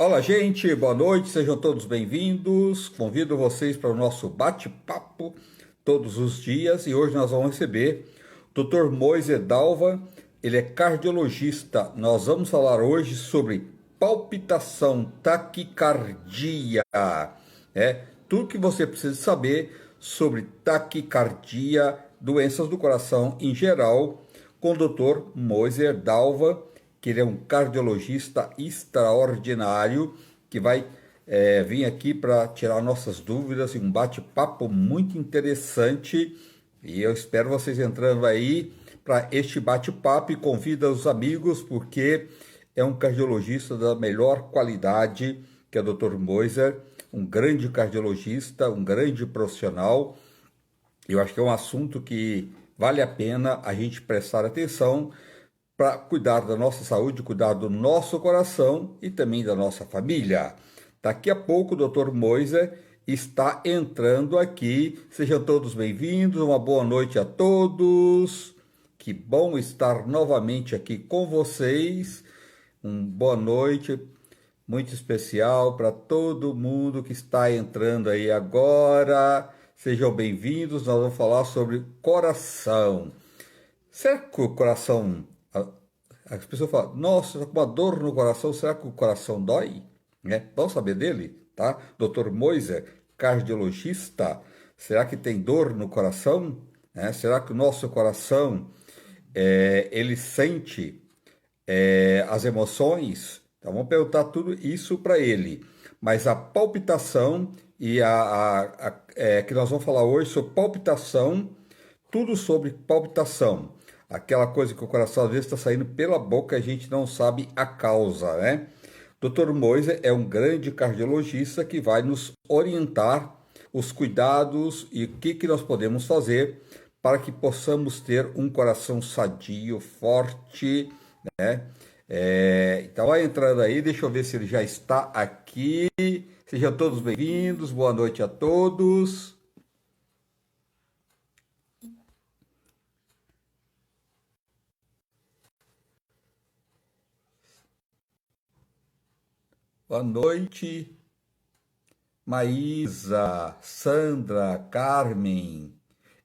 Fala, gente, boa noite, sejam todos bem-vindos. Convido vocês para o nosso bate-papo todos os dias e hoje nós vamos receber o Dr. Moisés Dalva, ele é cardiologista. Nós vamos falar hoje sobre palpitação, taquicardia, tudo que você precisa saber sobre taquicardia, doenças do coração em geral, com o Dr. Moisés Dalva, que ele é um cardiologista extraordinário, que vai vir aqui para tirar nossas dúvidas e um bate-papo muito interessante. E eu espero vocês entrando aí para este bate-papo e convida os amigos, porque é um cardiologista da melhor qualidade, que é o Dr. Moisés, um grande cardiologista, um grande profissional. Eu acho que é um assunto que vale a pena a gente prestar atenção para cuidar da nossa saúde, cuidar do nosso coração e também da nossa família. Daqui a pouco o Dr. Moisés está entrando aqui. Sejam todos bem-vindos, uma boa noite a todos. Que bom estar novamente aqui com vocês. Uma boa noite muito especial para todo mundo que está entrando aí agora. Sejam bem-vindos, nós vamos falar sobre coração. Será que o coração... As pessoas falam, nossa, estou com uma dor no coração, será que o coração dói? Vamos saber dele, tá? Dr. Moisés, cardiologista, será que tem dor no coração? Será que o nosso coração, ele sente as emoções? Então vamos perguntar tudo isso para ele. Mas a palpitação e que nós vamos falar hoje sobre palpitação, tudo sobre palpitação. Aquela coisa que o coração às vezes está saindo pela boca e a gente não sabe a causa, né? Dr. Moisés é um grande cardiologista que vai nos orientar os cuidados e o que nós podemos fazer para que possamos ter um coração sadio, forte, né? Então vai entrando aí, deixa eu ver se ele já está aqui. Sejam todos bem-vindos, boa noite a todos. Boa noite, Maísa, Sandra, Carmen,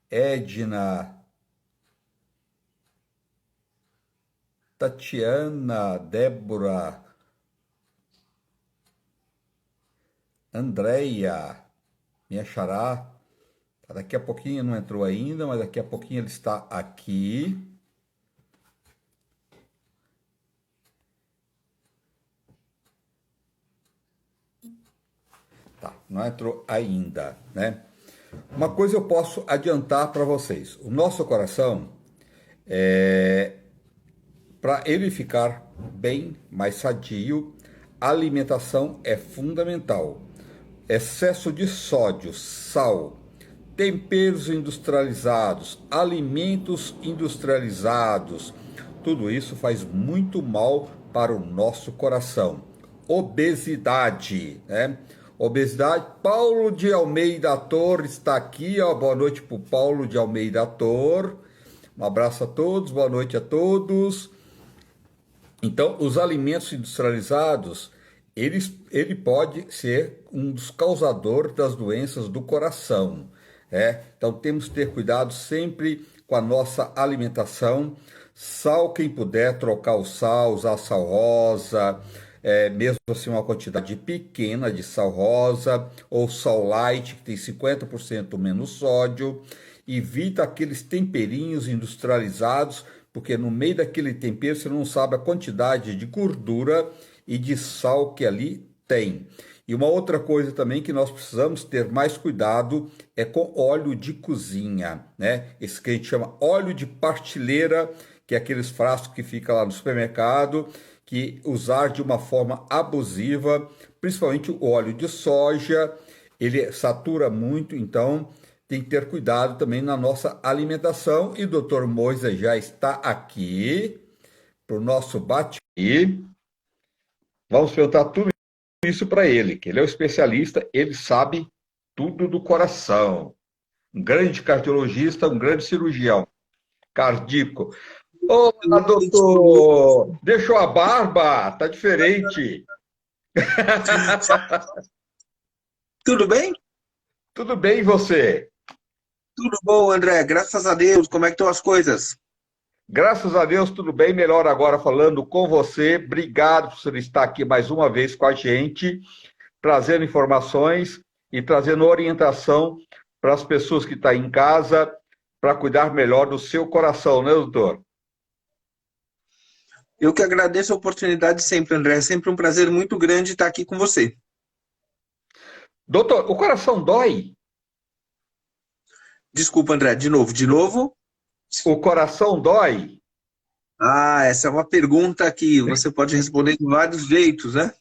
Edna, Tatiana, Débora, Andréia, minha xará. Daqui a pouquinho não entrou ainda, mas daqui a pouquinho ele está aqui. Tá, não entrou ainda, né? Uma coisa eu posso adiantar para vocês. O nosso coração, para ele ficar bem, mais sadio, a alimentação é fundamental. Excesso de sódio, sal, temperos industrializados, alimentos industrializados, tudo isso faz muito mal para o nosso coração. Obesidade, né? Obesidade. Paulo de Almeida Ator está aqui, ó. Boa noite para o Paulo de Almeida Ator. Um abraço a todos, boa noite a todos. Então, os alimentos industrializados, ele pode ser um dos causadores das doenças do coração. Então, temos que ter cuidado sempre com a nossa alimentação. Sal, quem puder trocar o sal, usar sal rosa, mesmo assim uma quantidade pequena de sal rosa, ou sal light, que tem 50% menos sódio. Evita aqueles temperinhos industrializados, porque no meio daquele tempero você não sabe a quantidade de gordura e de sal que ali tem. E uma outra coisa também que nós precisamos ter mais cuidado é com óleo de cozinha, né? Esse que a gente chama óleo de partilheira, que é aqueles frascos que fica lá no supermercado, que usar de uma forma abusiva, principalmente o óleo de soja, ele satura muito, então tem que ter cuidado também na nossa alimentação. E o Dr. Moisés já está aqui para o nosso bate-papo. Vamos perguntar tudo isso para ele, que ele é o especialista, ele sabe tudo do coração. Um grande cardiologista, um grande cirurgião cardíaco. Olá, doutor! Deixou a barba? Tá diferente. Tudo bem? Tudo bem, e você? Tudo bom, André. Graças a Deus. Como é que estão as coisas? Graças a Deus, tudo bem. Melhor agora falando com você. Obrigado por você estar aqui mais uma vez com a gente, trazendo informações e trazendo orientação para as pessoas que estão em casa, para cuidar melhor do seu coração, né, doutor? Eu que agradeço a oportunidade sempre, André. É sempre um prazer muito grande estar aqui com você. Doutor, o coração dói? Desculpa, André. De novo, de novo. O coração dói? Ah, essa é uma pergunta que você pode responder de vários jeitos, né?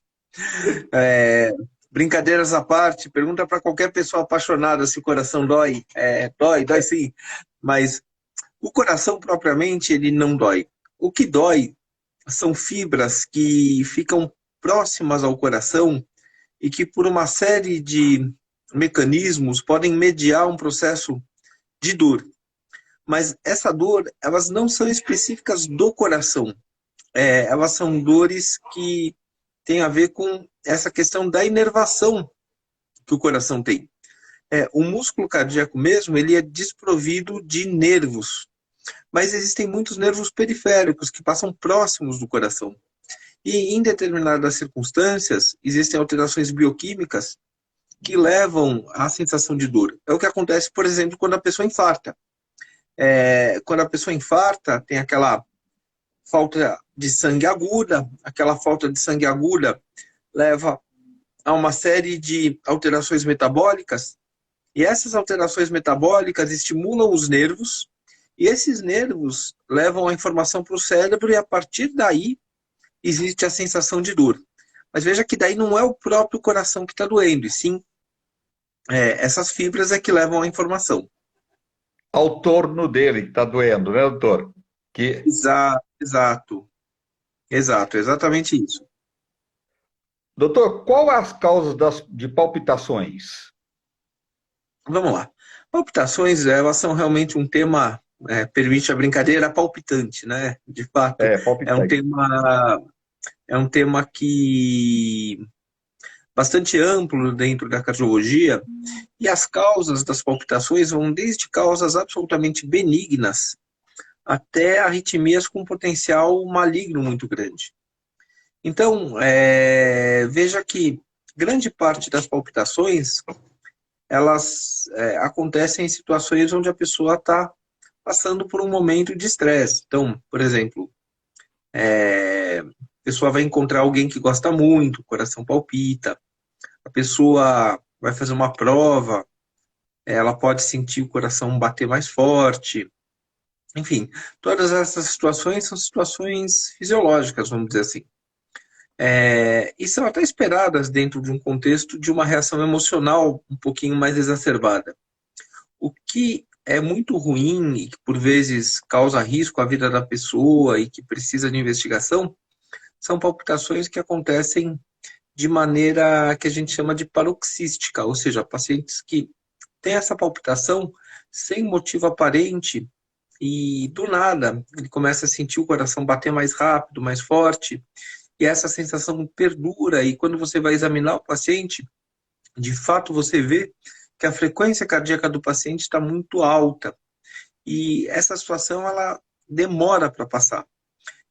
É, brincadeiras à parte, pergunta para qualquer pessoa apaixonada se o coração dói. Dói sim. Mas o coração propriamente, ele não dói. O que dói são fibras que ficam próximas ao coração e que, por uma série de mecanismos, podem mediar um processo de dor. Mas essa dor, elas não são específicas do coração. Elas são dores que têm a ver com essa questão da inervação que o coração tem. O músculo cardíaco mesmo, ele é desprovido de nervos. Mas existem muitos nervos periféricos que passam próximos do coração. E em determinadas circunstâncias, existem alterações bioquímicas que levam à sensação de dor. É o que acontece, por exemplo, quando a pessoa infarta. Quando a pessoa infarta, tem aquela falta de sangue aguda, aquela falta de sangue aguda leva a uma série de alterações metabólicas, e essas alterações metabólicas estimulam os nervos, e esses nervos levam a informação para o cérebro, e a partir daí existe a sensação de dor. Mas veja que daí não é o próprio coração que está doendo, e sim essas fibras é que levam a informação. Ao torno dele que está doendo, né, doutor? Que, Exato, exato, exatamente isso. doutor, qual as causas de palpitações? Vamos lá. Palpitações, elas são realmente um tema, permite a brincadeira, palpitante, né? De fato, É, é um palpitante. tema, é um tema que bastante amplo dentro da cardiologia, e as causas das palpitações vão desde causas absolutamente benignas até arritmias com potencial maligno muito grande. Então, veja que grande parte das palpitações, elas acontecem em situações onde a pessoa está passando por um momento de estresse. Então, por exemplo, a pessoa vai encontrar alguém que gosta muito, o coração palpita, a pessoa vai fazer uma prova, ela pode sentir o coração bater mais forte. Enfim, todas essas situações são situações fisiológicas, vamos dizer assim. E são até esperadas dentro de um contexto de uma reação emocional um pouquinho mais exacerbada. O que é muito ruim e que por vezes causa risco à vida da pessoa e que precisa de investigação são palpitações que acontecem de maneira que a gente chama de paroxística, ou seja, pacientes que têm essa palpitação sem motivo aparente e do nada ele começa a sentir o coração bater mais rápido, mais forte, e essa sensação perdura, e quando você vai examinar o paciente, de fato você vê que a frequência cardíaca do paciente está muito alta, e essa situação ela demora para passar.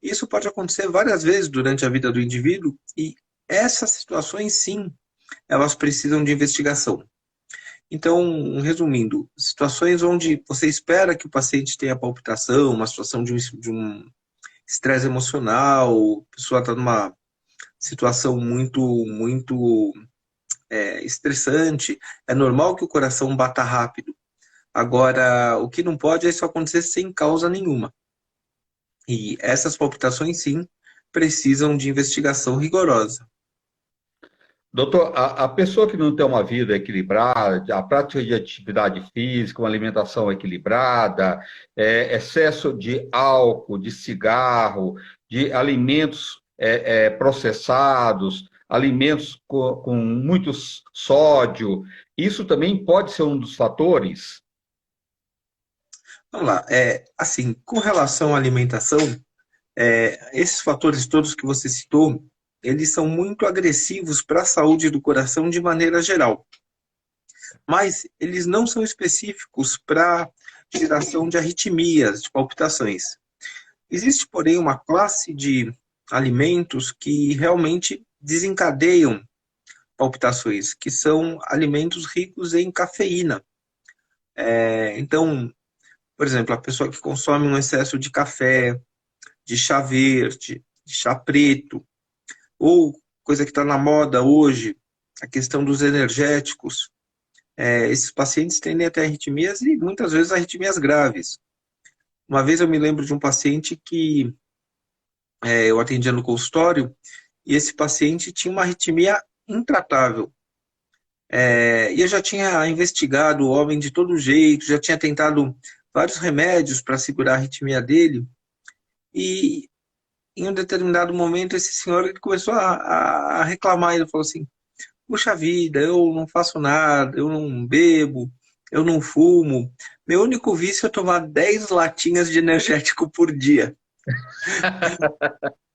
Isso pode acontecer várias vezes durante a vida do indivíduo, e essas situações sim, elas precisam de investigação. Então, resumindo, situações onde você espera que o paciente tenha palpitação, uma situação de um estresse emocional, a pessoa está numa situação muito estressante, é normal que o coração bata rápido. Agora, o que não pode é isso acontecer sem causa nenhuma. E essas palpitações, sim, precisam de investigação rigorosa. Doutor, a pessoa que não tem uma vida equilibrada, a prática de atividade física, uma alimentação equilibrada, excesso de álcool, de cigarro, de alimentos processados, alimentos com muito sódio, isso também pode ser um dos fatores? Vamos lá, assim, com relação à alimentação, esses fatores todos que você citou, eles são muito agressivos para a saúde do coração de maneira geral, mas eles não são específicos para geração de arritmias, de palpitações. Existe, porém, uma classe de alimentos que realmente desencadeiam palpitações, que são alimentos ricos em cafeína. Então, por exemplo, a pessoa que consome um excesso de café, de chá verde, de chá preto, ou coisa que está na moda hoje, a questão dos energéticos, esses pacientes tendem a ter arritmias e muitas vezes arritmias graves. Uma vez eu me lembro de um paciente que eu atendia no consultório e esse paciente tinha uma arritmia intratável. E eu já tinha investigado o homem de todo jeito, já tinha tentado vários remédios para segurar a arritmia dele e em um determinado momento esse senhor ele começou a reclamar, ele falou assim, puxa vida, eu não faço nada, eu não bebo, eu não fumo, meu único vício é tomar 10 latinhas de energético por dia.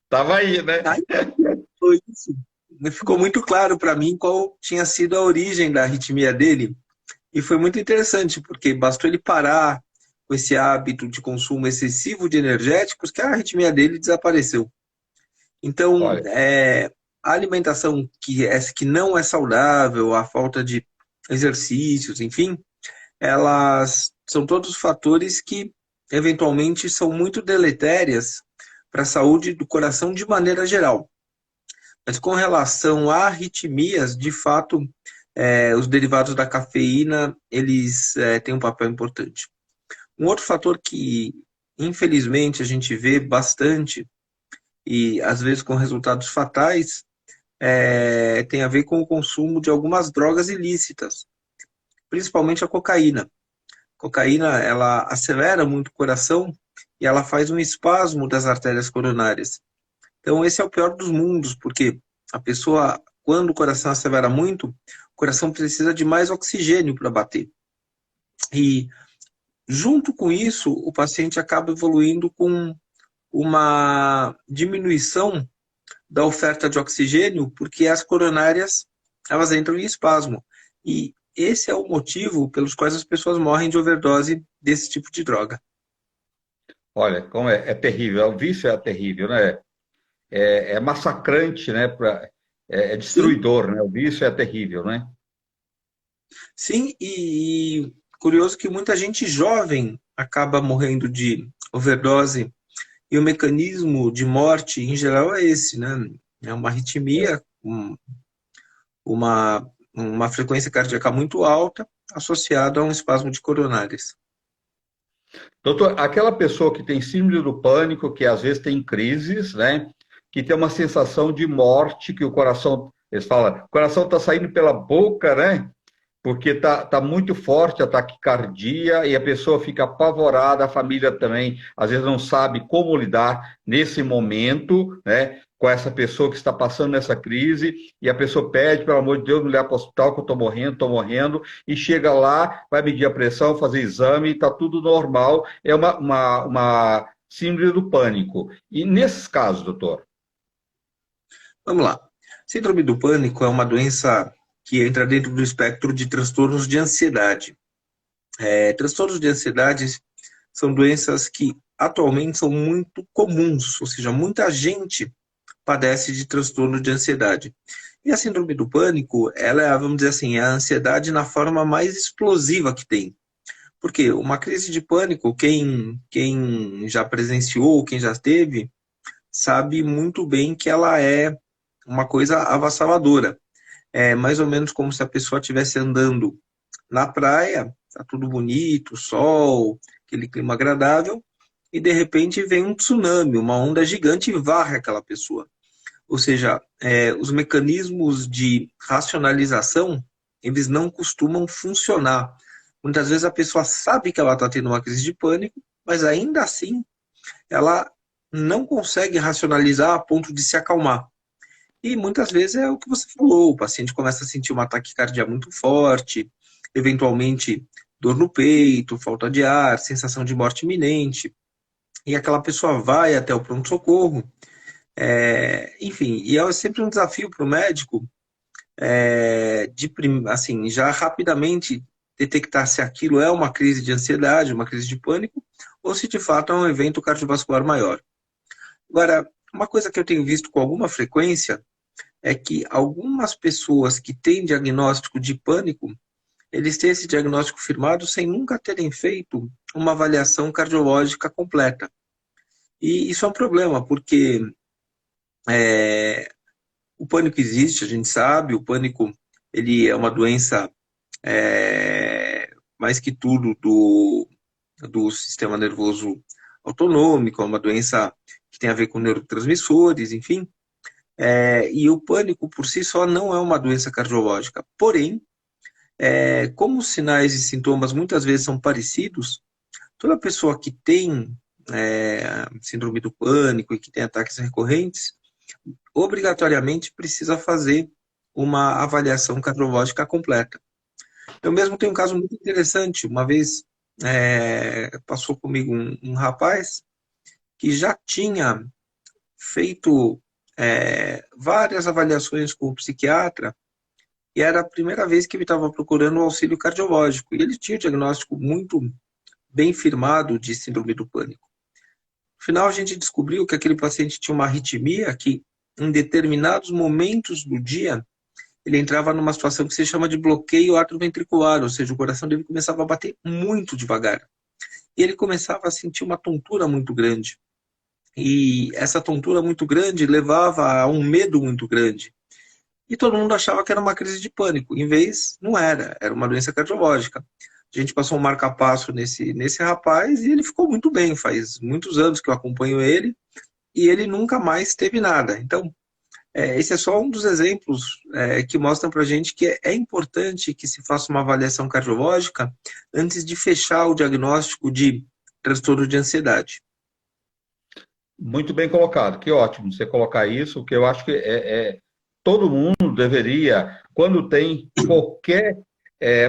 Tava aí, né? Aí foi isso. Ficou muito claro para mim qual tinha sido a origem da arritmia dele. E foi muito interessante, porque bastou ele parar com esse hábito de consumo excessivo de energéticos que a arritmia dele desapareceu. Então, Olha, a alimentação que não é saudável, a falta de exercícios, enfim, elas são todos fatores que eventualmente são muito deletérias para a saúde do coração de maneira geral. Mas com relação a arritmias, de fato, os derivados da cafeína, eles têm um papel importante. Um outro fator que, infelizmente, a gente vê bastante, e às vezes com resultados fatais, tem a ver com o consumo de algumas drogas ilícitas, principalmente a cocaína. A cocaína, ela acelera muito o coração e ela faz um espasmo das artérias coronárias. Então, esse é o pior dos mundos, porque a pessoa, quando o coração acelera muito, o coração precisa de mais oxigênio para bater. E, junto com isso, o paciente acaba evoluindo com uma diminuição da oferta de oxigênio, porque as coronárias elas entram em espasmo. E esse é o motivo pelos quais as pessoas morrem de overdose desse tipo de droga. olha, como é terrível. O vício é terrível, né? É massacrante, né? É Sim, destruidor, né? O vício é terrível, né? sim, e curioso que muita gente jovem acaba morrendo de overdose, e o mecanismo de morte, em geral, é esse, né? É uma arritmia, uma frequência cardíaca muito alta, associada a um espasmo de coronárias. Doutor, aquela pessoa que tem síndrome do pânico, que às vezes tem crises, né? Que tem uma sensação de morte, que o coração, eles falam, o coração está saindo pela boca, né? Porque tá muito forte a taquicardia e a pessoa fica apavorada, a família também às vezes não sabe como lidar nesse momento, né, com essa pessoa que está passando nessa crise, e a pessoa pede, pelo amor de Deus, me leva para o hospital que eu estou morrendo, e chega lá, vai medir a pressão, fazer exame, está tudo normal, é uma síndrome do pânico. E nesses casos, doutor? Vamos lá. Síndrome do pânico é uma doença que entra dentro do espectro de transtornos de ansiedade. Transtornos de ansiedade são doenças que atualmente são muito comuns, ou seja, muita gente padece de transtorno de ansiedade. E a síndrome do pânico, ela é, vamos dizer assim, é a ansiedade na forma mais explosiva que tem. Porque uma crise de pânico, quem já presenciou, quem já teve, sabe muito bem que ela é uma coisa avassaladora. É mais ou menos como se a pessoa estivesse andando na praia, tá tudo bonito, sol, aquele clima agradável, e de repente vem um tsunami, uma onda gigante e varre aquela pessoa. Ou seja, os mecanismos de racionalização, eles não costumam funcionar. Muitas vezes a pessoa sabe que ela está tendo uma crise de pânico, mas ainda assim ela não consegue racionalizar a ponto de se acalmar. E muitas vezes é o que você falou, o paciente começa a sentir uma taquicardia muito forte, eventualmente dor no peito, falta de ar, sensação de morte iminente, e aquela pessoa vai até o pronto-socorro, Enfim, e é sempre um desafio para o médico assim, já rapidamente detectar se aquilo é uma crise de ansiedade, uma crise de pânico, ou se de fato é um evento cardiovascular maior. Agora, uma coisa que eu tenho visto com alguma frequência é que algumas pessoas que têm diagnóstico de pânico, eles têm esse diagnóstico firmado sem nunca terem feito uma avaliação cardiológica completa. E isso é um problema, porque é, o pânico existe, a gente sabe, o pânico ele é uma doença, mais que tudo, do sistema nervoso autonômico, é uma doença que tem a ver com neurotransmissores, enfim. E o pânico por si só não é uma doença cardiológica. Porém, como os sinais e sintomas muitas vezes são parecidos, toda pessoa que tem síndrome do pânico e que tem ataques recorrentes, obrigatoriamente precisa fazer uma avaliação cardiológica completa. Eu mesmo tenho um caso muito interessante. Uma vez passou comigo um rapaz que já tinha feito várias avaliações com o psiquiatra e era a primeira vez que ele estava procurando o auxílio cardiológico. E ele tinha um diagnóstico muito bem firmado de síndrome do pânico. No final, a gente descobriu que aquele paciente tinha uma arritmia que, em determinados momentos do dia, ele entrava numa situação que se chama de bloqueio atrioventricular, ou seja, o coração dele começava a bater muito devagar. E ele começava a sentir uma tontura muito grande. E essa tontura muito grande levava a um medo muito grande. E todo mundo achava que era uma crise de pânico. Em vez, não era. Era uma doença cardiológica. A gente passou um marca-passo nesse rapaz e ele ficou muito bem. Faz muitos anos que eu acompanho ele e ele nunca mais teve nada. Então, esse é só um dos exemplos que mostram para a gente que é importante que se faça uma avaliação cardiológica antes de fechar o diagnóstico de transtorno de ansiedade. Muito bem colocado, que ótimo você colocar isso, que eu acho que todo mundo deveria, quando tem qualquer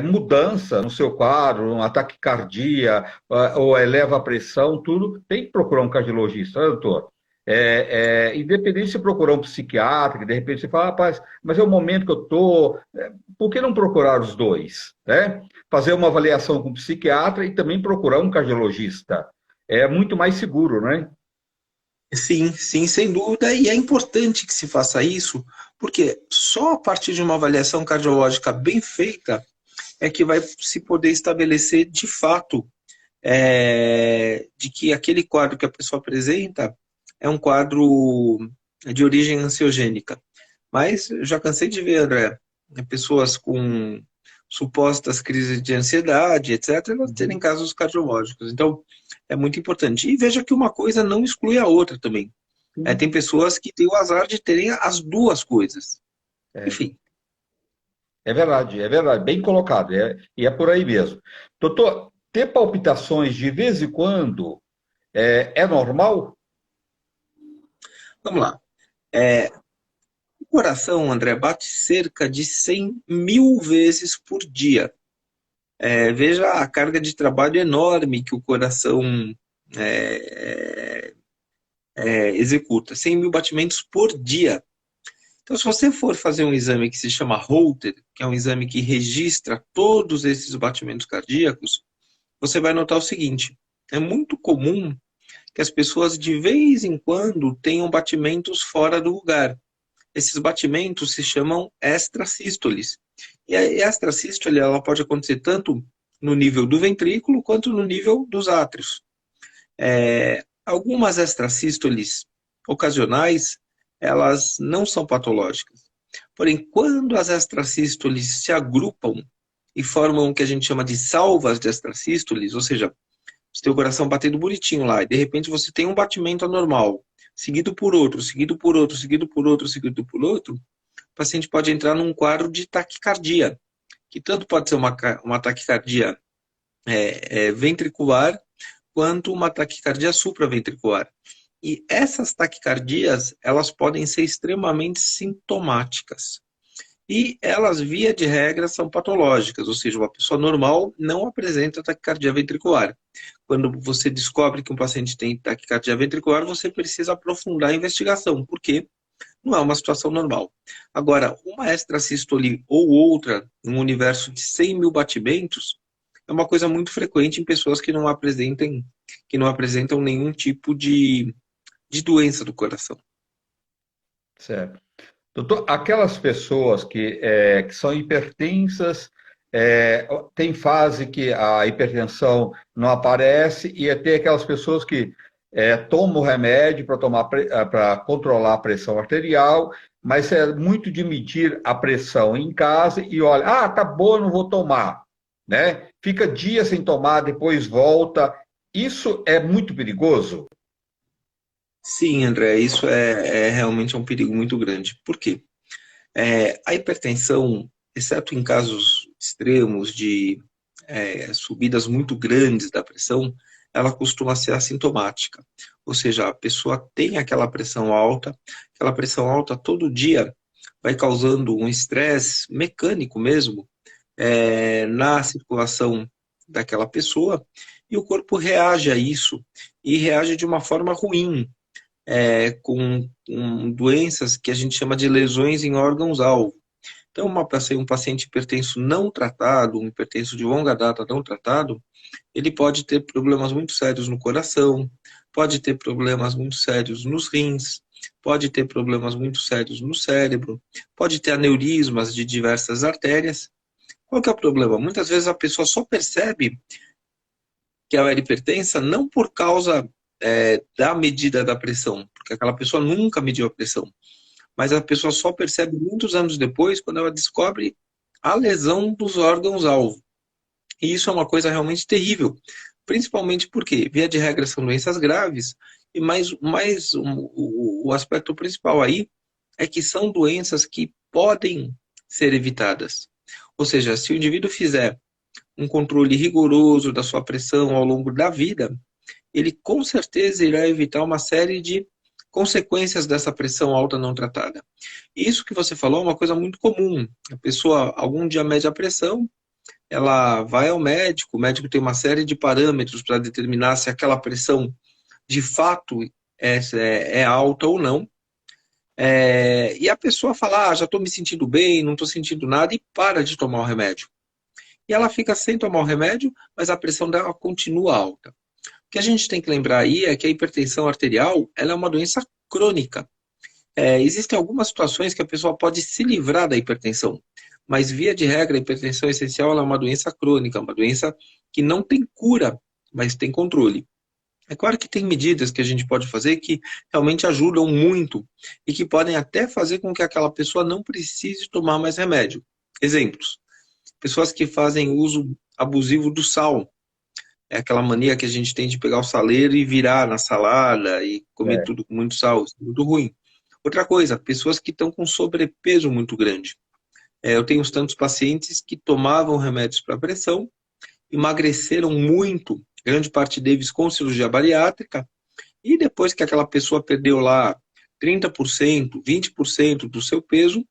mudança no seu quadro, um ataque cardíaco, ou eleva a pressão, tudo, tem que procurar um cardiologista, né, doutor? Independente se procurar um psiquiatra, que de repente você fala, rapaz, mas é o momento que eu estou, por que não procurar os dois? Né? Fazer uma avaliação com o psiquiatra e também procurar um cardiologista. É muito mais seguro, né? Sim, sim, sem dúvida, e é importante que se faça isso, porque só a partir de uma avaliação cardiológica bem feita é que vai se poder estabelecer de fato de que aquele quadro que a pessoa apresenta é um quadro de origem ansiogênica. Mas eu já cansei de ver, André, pessoas com supostas crises de ansiedade, etc., elas terem casos cardiológicos. Então, é muito importante. E veja que uma coisa não exclui a outra também. Tem pessoas que têm o azar de terem as duas coisas. É, Enfim. é verdade, bem colocado, e é por aí mesmo. Doutor, ter palpitações de vez em quando é normal? Vamos lá. O coração, André, bate cerca de 100 mil vezes por dia. Veja a carga de trabalho enorme que o coração é, executa. 100 mil batimentos por dia. Então, se você for fazer um exame que se chama Holter, que é um exame que registra todos esses batimentos cardíacos, você vai notar o seguinte: é muito comum que as pessoas de vez em quando tenham batimentos fora do lugar. Esses batimentos se chamam extrasístoles. E a extrasístole ela pode acontecer tanto no nível do ventrículo quanto no nível dos átrios. Algumas extrasístoles ocasionais, elas não são patológicas. Porém, quando as extrasístoles se agrupam e formam o que a gente chama de salvas de extrasístoles, ou seja, você tem o coração batendo bonitinho lá, e de repente você tem um batimento anormal, seguido por outro, seguido por outro, seguido por outro, seguido por outro, o paciente pode entrar num quadro de taquicardia, que tanto pode ser uma taquicardia ventricular, quanto uma taquicardia supraventricular. E essas taquicardias, elas podem ser extremamente sintomáticas. E elas, via de regra, são patológicas, ou seja, uma pessoa normal não apresenta taquicardia ventricular. Quando você descobre que um paciente tem taquicardia ventricular, você precisa aprofundar a investigação, porque não é uma situação normal. Agora, uma extrasístole ou outra, num universo de 100 mil batimentos, é uma coisa muito frequente em pessoas que não apresentam nenhum tipo de doença do coração. Certo. Doutor, aquelas pessoas que são hipertensas, tem fase que a hipertensão não aparece e tem aquelas pessoas que tomam remédio para tomar para controlar a pressão arterial, mas é muito de medir a pressão em casa e olha, tá boa, não vou tomar, né? Fica dias sem tomar, depois volta. Isso é muito perigoso? Sim, André, isso é realmente um perigo muito grande. Por quê? A hipertensão, exceto em casos extremos de subidas muito grandes da pressão, ela costuma ser assintomática. Ou seja, a pessoa tem aquela pressão alta todo dia vai causando um estresse mecânico mesmo na circulação daquela pessoa e o corpo reage a isso e reage de uma forma ruim, com doenças que a gente chama de lesões em órgãos-alvo. Então, um paciente hipertenso não tratado, um hipertenso de longa data não tratado, ele pode ter problemas muito sérios no coração, pode ter problemas muito sérios nos rins, pode ter problemas muito sérios no cérebro, pode ter aneurismas de diversas artérias. Qual que é o problema? Muitas vezes a pessoa só percebe que ela é hipertensa não por causa da medida da pressão, porque aquela pessoa nunca mediu a pressão, mas a pessoa só percebe muitos anos depois, quando ela descobre a lesão dos órgãos-alvo. E isso é uma coisa realmente terrível, principalmente porque, via de regra, são doenças graves, e o aspecto principal aí é que são doenças que podem ser evitadas. Ou seja, se o indivíduo fizer um controle rigoroso da sua pressão ao longo da vida, ele com certeza irá evitar uma série de consequências dessa pressão alta não tratada. Isso que você falou é uma coisa muito comum. A pessoa algum dia mede a pressão, ela vai ao médico, o médico tem uma série de parâmetros para determinar se aquela pressão de fato é alta ou não. E a pessoa fala, já estou me sentindo bem, não estou sentindo nada, e para de tomar o remédio. E ela fica sem tomar o remédio, mas a pressão dela continua alta. O que a gente tem que lembrar aí é que a hipertensão arterial ela é uma doença crônica. Existem algumas situações que a pessoa pode se livrar da hipertensão, mas via de regra a hipertensão essencial ela é uma doença crônica, uma doença que não tem cura, mas tem controle. É claro que tem medidas que a gente pode fazer que realmente ajudam muito e que podem até fazer com que aquela pessoa não precise tomar mais remédio. Exemplos: pessoas que fazem uso abusivo do sal. É aquela mania que a gente tem de pegar o saleiro e virar na salada e comer É. tudo com muito sal, isso é muito ruim. Outra coisa, pessoas que estão com sobrepeso muito grande. Eu tenho tantos pacientes que tomavam remédios para pressão, emagreceram muito, grande parte deles com cirurgia bariátrica, e depois que aquela pessoa perdeu lá 30%, 20% do seu peso,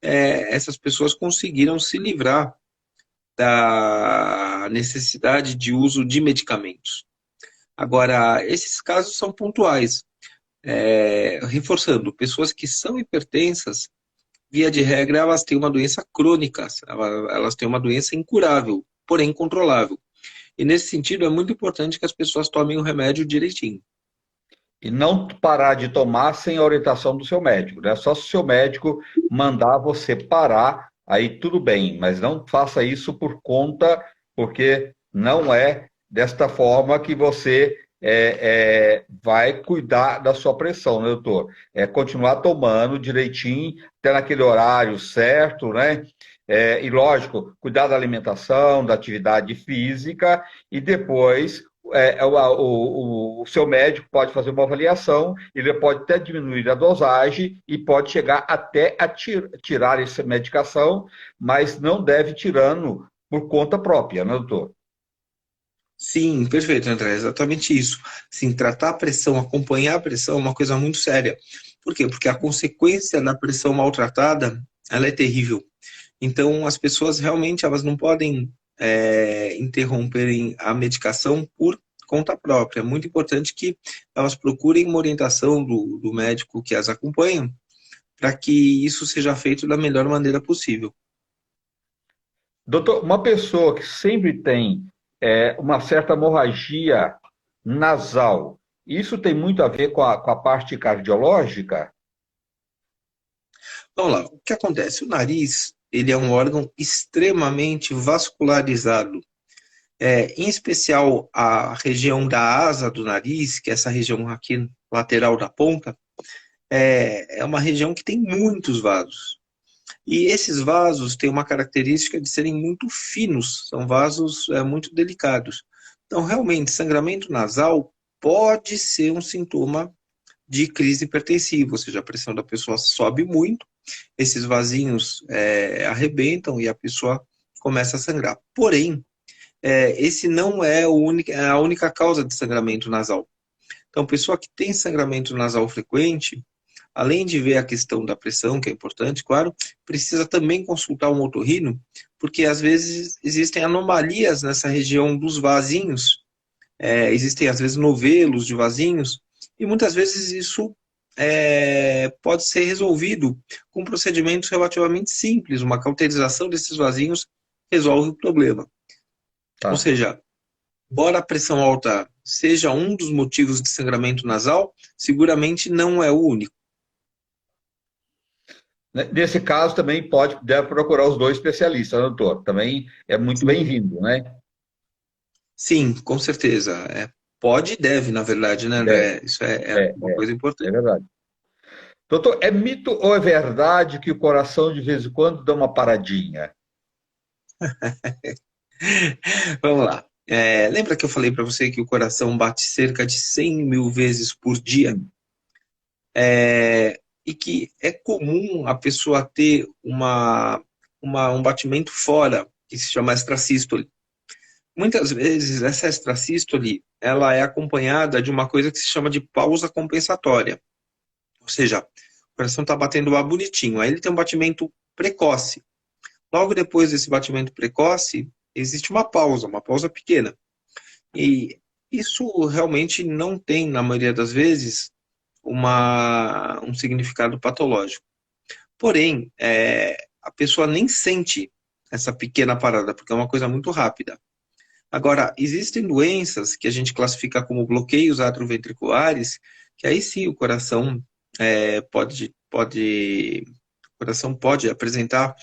essas pessoas conseguiram se livrar da necessidade de uso de medicamentos. Agora, esses casos são pontuais. Reforçando, pessoas que são hipertensas, via de regra, elas têm uma doença crônica, elas têm uma doença incurável, porém controlável. E nesse sentido, é muito importante que as pessoas tomem o remédio direitinho. E não parar de tomar sem a orientação do seu médico, né? Só se o seu médico mandar você parar, aí tudo bem, mas não faça isso por conta, porque não é desta forma que você vai cuidar da sua pressão, né, doutor? É continuar tomando direitinho, até naquele horário certo, né? E lógico, cuidar da alimentação, da atividade física e depois o seu médico pode fazer uma avaliação, ele pode até diminuir a dosagem e pode chegar até a tirar essa medicação, mas não deve tirando por conta própria, né, doutor? Sim, perfeito, André, exatamente isso. Sim, tratar a pressão, acompanhar a pressão é uma coisa muito séria. Por quê? Porque a consequência da pressão maltratada ela é terrível. Então, as pessoas realmente elas não podem interromperem a medicação por conta própria. É muito importante que elas procurem uma orientação do médico que as acompanha para que isso seja feito da melhor maneira possível. Doutor, uma pessoa que sempre tem uma certa hemorragia nasal, isso tem muito a ver com a parte cardiológica? Vamos lá, o que acontece? O nariz, ele é um órgão extremamente vascularizado. Em especial a região da asa do nariz, que é essa região aqui lateral da ponta, é uma região que tem muitos vasos. E esses vasos têm uma característica de serem muito finos, são vasos muito delicados. Então, realmente, sangramento nasal pode ser um sintoma de crise hipertensiva, ou seja, a pressão da pessoa sobe muito, esses vasinhos arrebentam e a pessoa começa a sangrar. Porém, esse não é a única causa de sangramento nasal. Então, pessoa que tem sangramento nasal frequente, além de ver a questão da pressão, que é importante, claro, precisa também consultar um otorrino, porque às vezes existem anomalias nessa região dos vasinhos, existem às vezes novelos de vasinhos, e muitas vezes isso pode ser resolvido com procedimentos relativamente simples, uma cauterização desses vasinhos resolve o problema. Ou Tá. seja, embora a pressão alta seja um dos motivos de sangramento nasal, seguramente não é o único. Nesse caso, também deve procurar os dois especialistas, né, doutor? Também é muito bem-vindo, né? Sim, com certeza. Pode e deve, na verdade, né, Deve. André? Isso é É, uma coisa é importante. verdade. Doutor, é mito ou é verdade que o coração de vez em quando dá uma paradinha? Vamos lá. Lembra que eu falei para você que o coração bate cerca de 100 mil vezes por dia? Sim. E que é comum a pessoa ter um batimento fora, que se chama extrasístole. Muitas vezes, essa extrasístole, ela é acompanhada de uma coisa que se chama de pausa compensatória. Ou seja, o coração está batendo lá bonitinho, aí ele tem um batimento precoce. Logo depois desse batimento precoce, existe uma pausa pequena. E isso realmente não tem, na maioria das vezes, um significado patológico. Porém, a pessoa nem sente essa pequena parada, porque é uma coisa muito rápida. Agora, existem doenças que a gente classifica como bloqueios atrioventriculares, que aí sim o coração o coração pode apresentar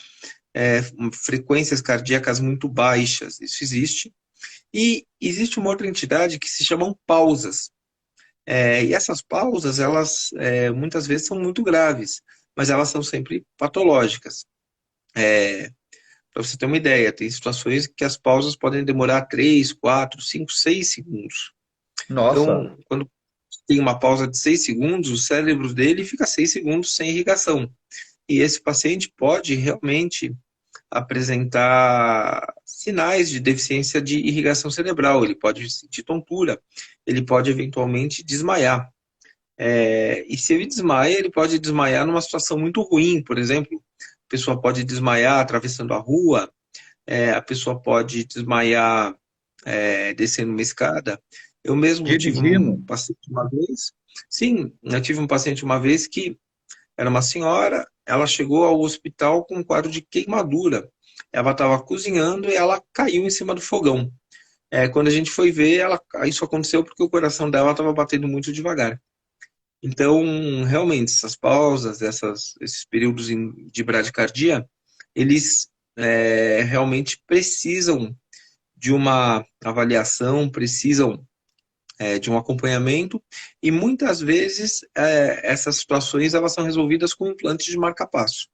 frequências cardíacas muito baixas. Isso existe. E existe uma outra entidade que se chamam pausas. E essas pausas, elas muitas vezes são muito graves, mas elas são sempre patológicas. Para você ter uma ideia, tem situações que as pausas podem demorar 3, 4, 5, 6 segundos. Nossa, Então, quando tem uma pausa de 6 segundos, o cérebro dele fica 6 segundos sem irrigação. E esse paciente pode realmente apresentar sinais de deficiência de irrigação cerebral. Ele pode sentir tontura, ele pode eventualmente desmaiar. E se ele desmaia, ele pode desmaiar numa situação muito ruim, por exemplo, a pessoa pode desmaiar atravessando a rua, a pessoa pode desmaiar descendo uma escada. Eu mesmo tive dirigindo. um paciente uma vez, sim, eu tive um paciente uma vez que era uma senhora, ela chegou ao hospital com um quadro de queimadura. Ela estava cozinhando e ela caiu em cima do fogão. Quando a gente foi ver, isso aconteceu porque o coração dela estava batendo muito devagar. Então, realmente, essas pausas, esses períodos de bradicardia, eles realmente precisam de uma avaliação, precisam de um acompanhamento, e muitas vezes essas situações elas são resolvidas com implantes de marca-passo.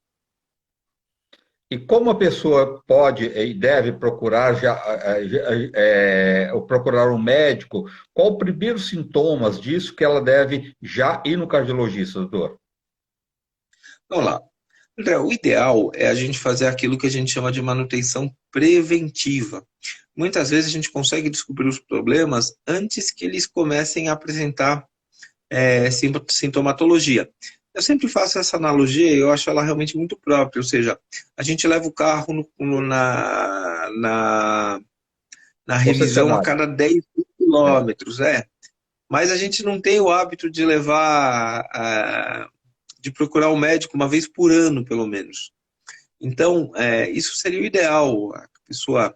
E como a pessoa pode e deve procurar ou procurar um médico? Qual o primeiro sintomas disso que ela deve já ir no cardiologista, doutor? Vamos lá. André, o ideal é a gente fazer aquilo que a gente chama de manutenção preventiva. Muitas vezes a gente consegue descobrir os problemas antes que eles comecem a apresentar sintomatologia. Eu sempre faço essa analogia e eu acho ela realmente muito própria. Ou seja, a gente leva o carro na revisão a Concessionário. cada 10 É. quilômetros, mas a gente não tem o hábito de levar, de procurar o médico uma vez por ano, pelo menos. Então, isso seria o ideal, a pessoa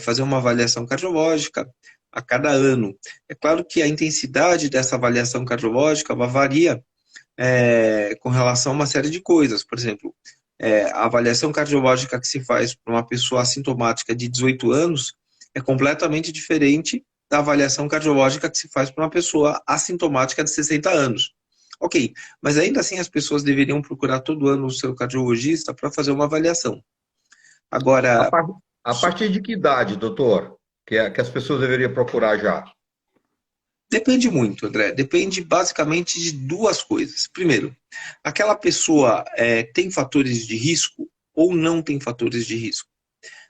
fazer uma avaliação cardiológica a cada ano. É claro que a intensidade dessa avaliação cardiológica varia com relação a uma série de coisas. Por exemplo, a avaliação cardiológica que se faz para uma pessoa assintomática de 18 anos é completamente diferente da avaliação cardiológica que se faz para uma pessoa assintomática de 60 anos. Ok, mas ainda assim as pessoas deveriam procurar todo ano o seu cardiologista para fazer uma avaliação. A, Agora, par- a partir de que idade, doutor, que as pessoas deveriam procurar já? depende muito, André. Depende basicamente de duas coisas. Primeiro, aquela pessoa tem fatores de risco ou não tem fatores de risco?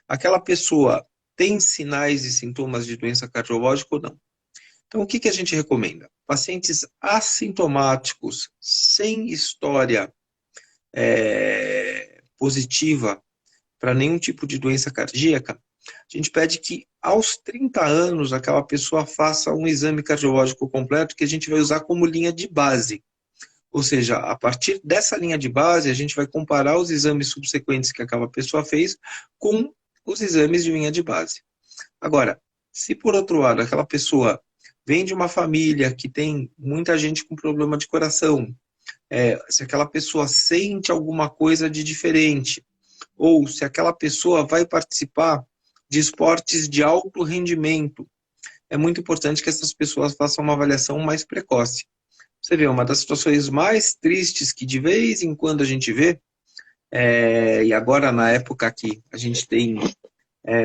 Aquela pessoa tem sinais e sintomas de doença cardiológica ou não? Então, o que a gente recomenda? Pacientes assintomáticos, sem história positiva para nenhum tipo de doença cardíaca, a gente pede que aos 30 anos aquela pessoa faça um exame cardiológico completo que a gente vai usar como linha de base. Ou seja, a partir dessa linha de base, a gente vai comparar os exames subsequentes que aquela pessoa fez com os exames de linha de base. Agora, se por outro lado aquela pessoa vem de uma família que tem muita gente com problema de coração, se aquela pessoa sente alguma coisa de diferente, ou se aquela pessoa vai participar de esportes de alto rendimento, é muito importante que essas pessoas façam uma avaliação mais precoce. Você vê, uma das situações mais tristes que de vez em quando a gente vê, e agora na época que a gente tem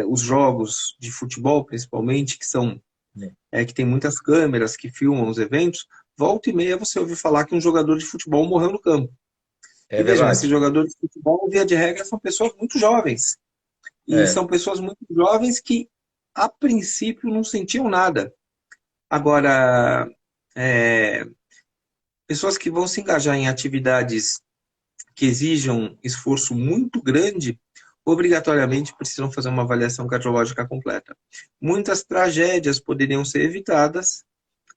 os jogos de futebol, principalmente, que tem muitas câmeras que filmam os eventos, volta e meia você ouve falar que um jogador de futebol morreu no campo. É E vejam, esses verdade. jogadores de futebol, via de regra, são pessoas muito jovens. E É, são pessoas muito jovens que, a princípio, não sentiam nada. Agora, é, pessoas que vão se engajar em atividades que exijam esforço muito grande, obrigatoriamente precisam fazer uma avaliação cardiológica completa. Muitas tragédias poderiam ser evitadas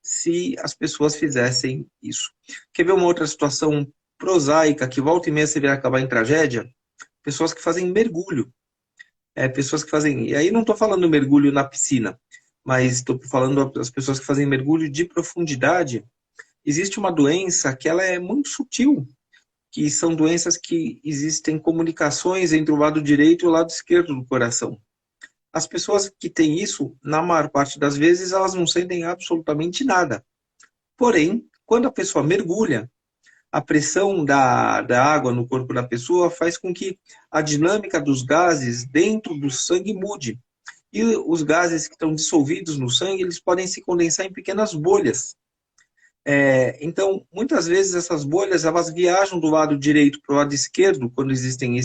se as pessoas fizessem isso. Quer ver uma outra situação prosaica que volta e meia se vai acabar em tragédia? Pessoas que fazem mergulho. Pessoas que fazem. E aí não estou falando mergulho na piscina, mas estou falando das pessoas que fazem mergulho de profundidade. Existe uma doença que ela é muito sutil, que são doenças que existem comunicações entre o lado direito e o lado esquerdo do coração. As pessoas que têm isso, na maior parte das vezes, elas não sentem absolutamente nada. Porém, quando a pessoa mergulha, a pressão da água no corpo da pessoa faz com que a dinâmica dos gases dentro do sangue mude. E os gases que estão dissolvidos no sangue, eles podem se condensar em pequenas bolhas. Então, muitas vezes essas bolhas elas viajam do lado direito para o lado esquerdo, quando existem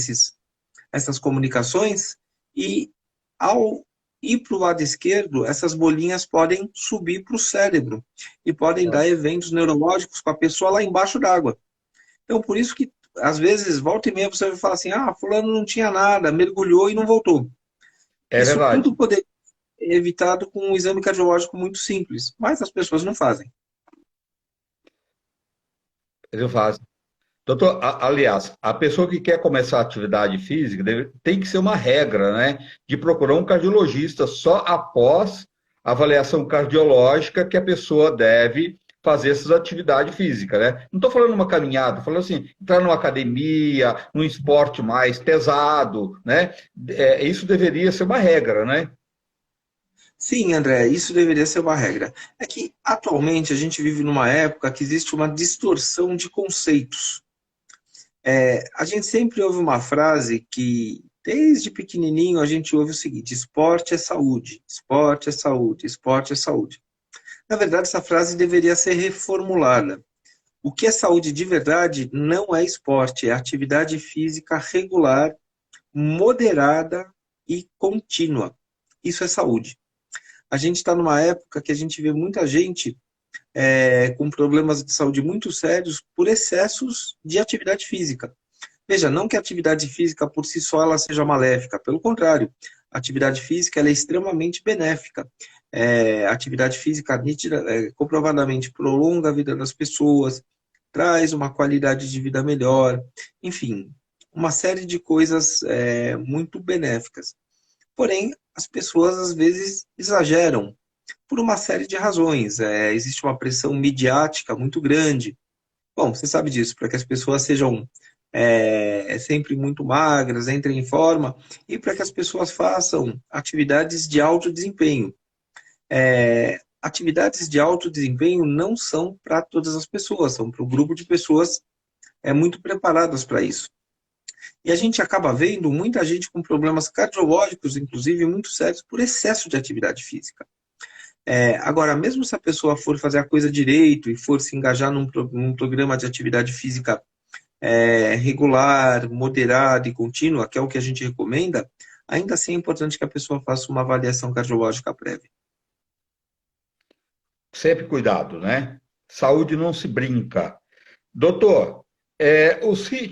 essas comunicações, e ao ir para o lado esquerdo, essas bolinhas podem subir para o cérebro e podem dar eventos neurológicos com a pessoa lá embaixo d'água. Então, por isso que, às vezes, volta e meia você vai falar assim, fulano não tinha nada, mergulhou e não voltou. é Isso verdade. tudo poderia ser evitado com um exame cardiológico muito simples, mas as pessoas não fazem. Eles fazem. Doutor, aliás, a pessoa que quer começar a atividade física tem que ser uma regra, né? De procurar um cardiologista só após a avaliação cardiológica que a pessoa deve fazer essas atividades físicas, né? Não estou falando uma caminhada, estou falando assim, entrar numa academia, num esporte mais pesado, né? Isso deveria ser uma regra, né? Sim, André, isso deveria ser uma regra. É que, atualmente, a gente vive numa época que existe uma distorção de conceitos. A gente sempre ouve uma frase que, desde pequenininho, a gente ouve o seguinte: esporte é saúde, esporte é saúde, esporte é saúde. Na verdade, essa frase deveria ser reformulada. O que é saúde de verdade não é esporte, é atividade física regular, moderada e contínua. Isso é saúde. A gente está numa época que a gente vê muita gente com problemas de saúde muito sérios por excessos de atividade física. Veja, não que a atividade física por si só ela seja maléfica, pelo contrário, a atividade física ela é extremamente benéfica. A atividade física comprovadamente prolonga a vida das pessoas, traz uma qualidade de vida melhor, enfim, uma série de coisas muito benéficas. Porém, as pessoas às vezes exageram por uma série de razões. Existe uma pressão midiática muito grande. Bom, você sabe disso, para que as pessoas sejam sempre muito magras, entrem em forma, e para que as pessoas façam atividades de alto desempenho. Atividades de alto desempenho não são para todas as pessoas, são para um grupo de pessoas muito preparadas para isso. E a gente acaba vendo muita gente com problemas cardiológicos, inclusive, muito sérios, por excesso de atividade física. Agora, mesmo se a pessoa for fazer a coisa direito e for se engajar num programa de atividade física regular, moderada e contínua, que é o que a gente recomenda, ainda assim é importante que a pessoa faça uma avaliação cardiológica prévia. Sempre cuidado, né? Saúde não se brinca. Doutor,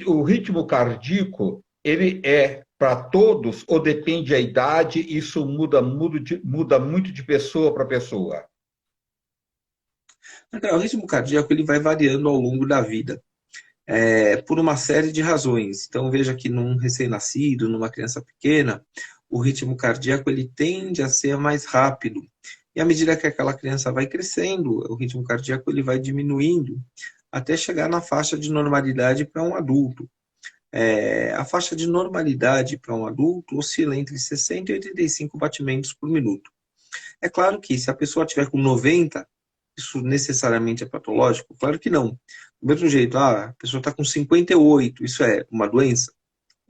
o ritmo cardíaco, ele é para todos ou depende da idade? Isso muda muito de pessoa para pessoa? Então, o ritmo cardíaco ele vai variando ao longo da vida, por uma série de razões. Então, veja que num recém-nascido, numa criança pequena, o ritmo cardíaco ele tende a ser mais rápido. E à medida que aquela criança vai crescendo, o ritmo cardíaco ele vai diminuindo até chegar na faixa de normalidade para um adulto. A faixa de normalidade para um adulto oscila entre 60 e 85 batimentos por minuto. É claro que se a pessoa tiver com 90, isso necessariamente é patológico? Claro que não. Do mesmo jeito, a pessoa está com 58, isso é uma doença?